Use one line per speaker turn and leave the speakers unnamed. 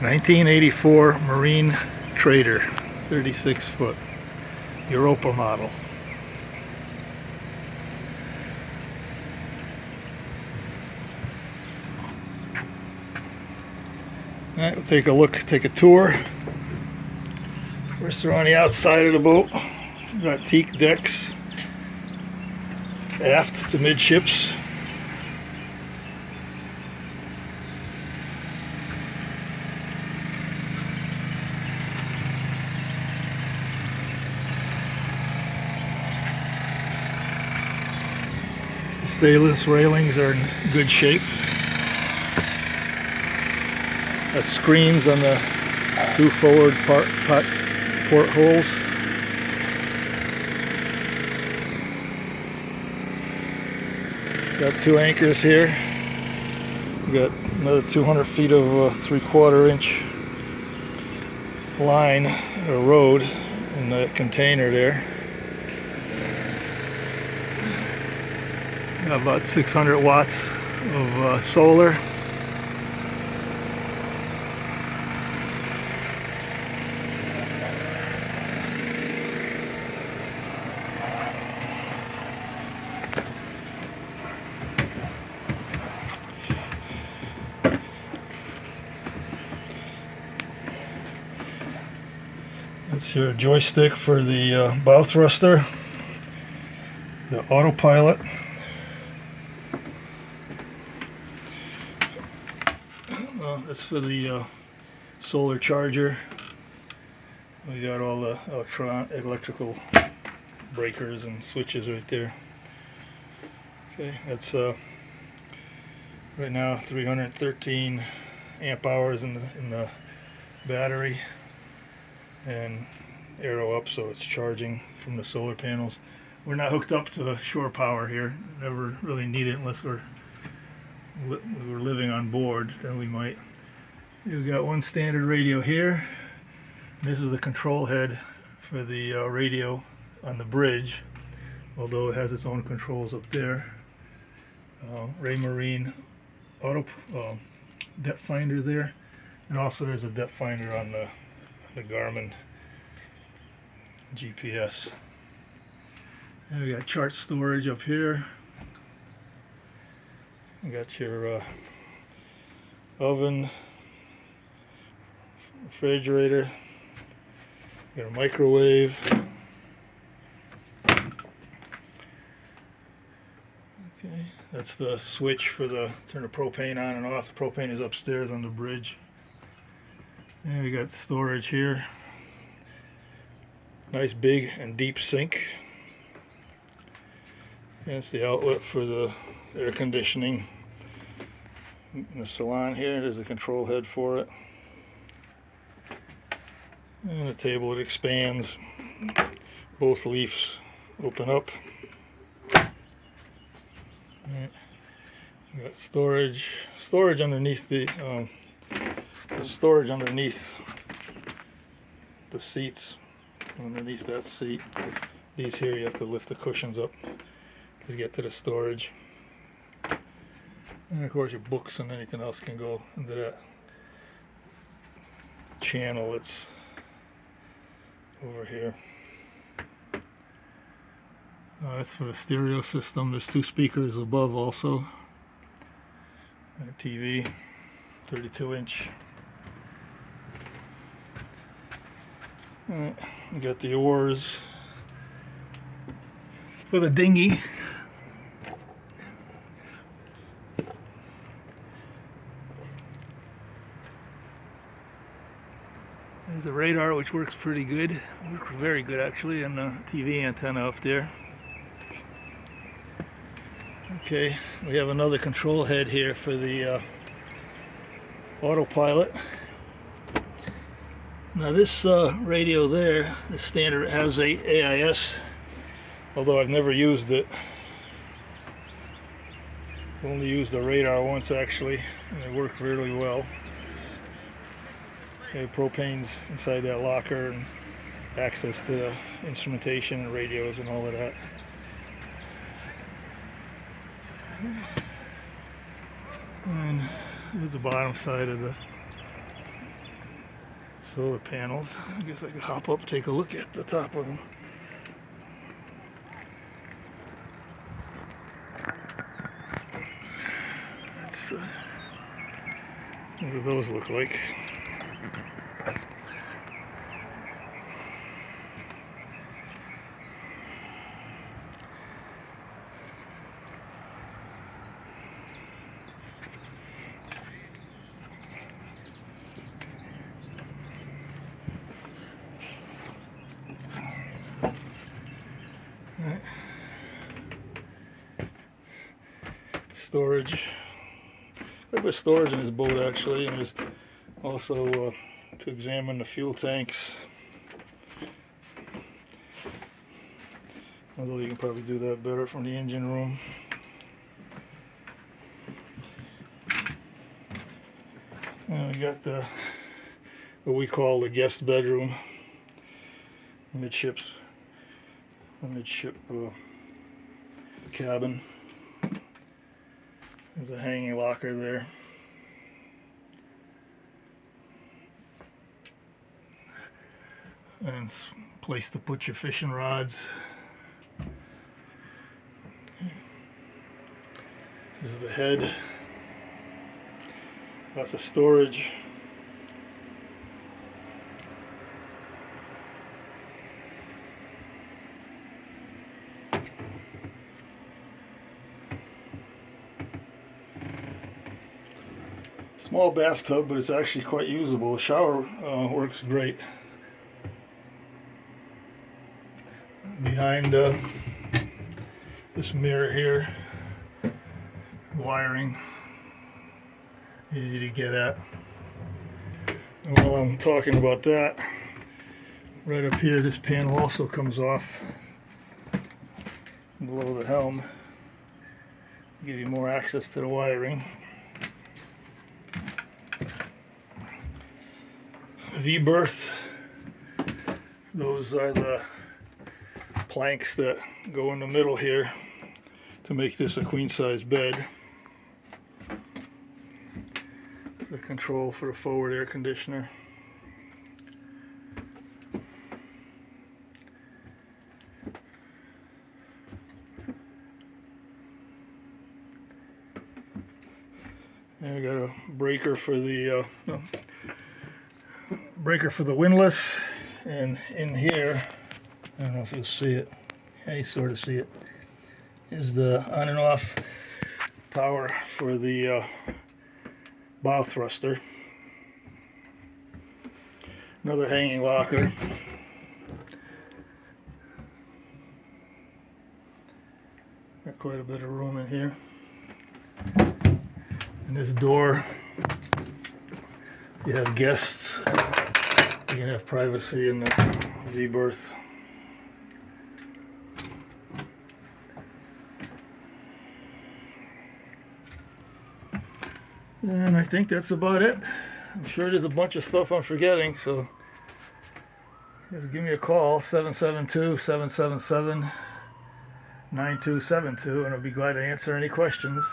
1984 Marine Trader, 36 foot, Europa model. Alright, we'll take a look, take a tour. First, we're on the outside of the boat. We've got teak decks, aft to midships. The stainless railings are in good shape. Got screens on the two forward portholes. Got two anchors here. We got another 200 feet of 3/4 inch line or road in the container there. Got about 600 watts of solar. That's your joystick for the bow thruster, the autopilot. That's for the solar charger. We got all the electrical breakers and switches right there. Okay, that's right now 313 amp hours in the battery, and arrow up, so it's charging from the solar panels. We're not hooked up to shore power here. Never really need it unless we're living on board. Then we might. We've got one standard radio here. This is the control head for the radio on the bridge, although it has its own controls up there. Raymarine auto depth finder there, and also there's a depth finder on the Garmin GPS. And we got chart storage up here. You got your oven, refrigerator, you got a microwave. Okay, that's the switch for the turn the propane on and off. The propane is upstairs on the bridge. And we got storage here. Nice big and deep sink. That's the outlet for the air conditioning. In the salon here, there's a control head for it. And the table, it expands. Both leaves open up. Right. We got storage underneath the storage underneath the seats. Underneath that seat, these here you have to lift the cushions up to get to the storage. And of course your books and anything else can go into that channel that's over here. That's for the stereo system. There's two speakers above also. And a TV, 32 inch. Alright, we got the oars for the dinghy. There's a radar which works pretty good. Works very good actually, and the TV antenna up there. Okay, we have another control head here for the autopilot. Now this radio there, the standard, has a AIS, although I've never used it. I've only used the radar once actually, and it worked really well. Okay, propane's inside that locker, and access to the instrumentation and radios and all of that. And here's the bottom side of the solar panels. I guess I could hop up, take a look at the top of them. That's what do those look like? Storage. I put storage in this boat actually, and there's also to examine the fuel tanks. Although you can probably do that better from the engine room. And we got what we call the guest bedroom, midship cabin. There's a hanging locker there. And it's a place to put your fishing rods. This is the head. Lots of storage. Small bathtub, but it's actually quite usable. The shower works great. Behind this mirror here, wiring, easy to get at. And while I'm talking about that, right up here, this panel also comes off below the helm, give you more access to the wiring. V-berth, those are the planks that go in the middle here to make this a queen size bed. The control for the forward air conditioner. And we got a breaker for the windlass, and in here, I don't know if you'll see it, yeah, you sort of see it, is the on and off power for the bow thruster. Another hanging locker. Got quite a bit of room in here. And this door, you have guests, you can have privacy in the V-berth. And I think that's about it. I'm sure there's a bunch of stuff I'm forgetting, so just give me a call, 772-777-9272, and I'll be glad to answer any questions.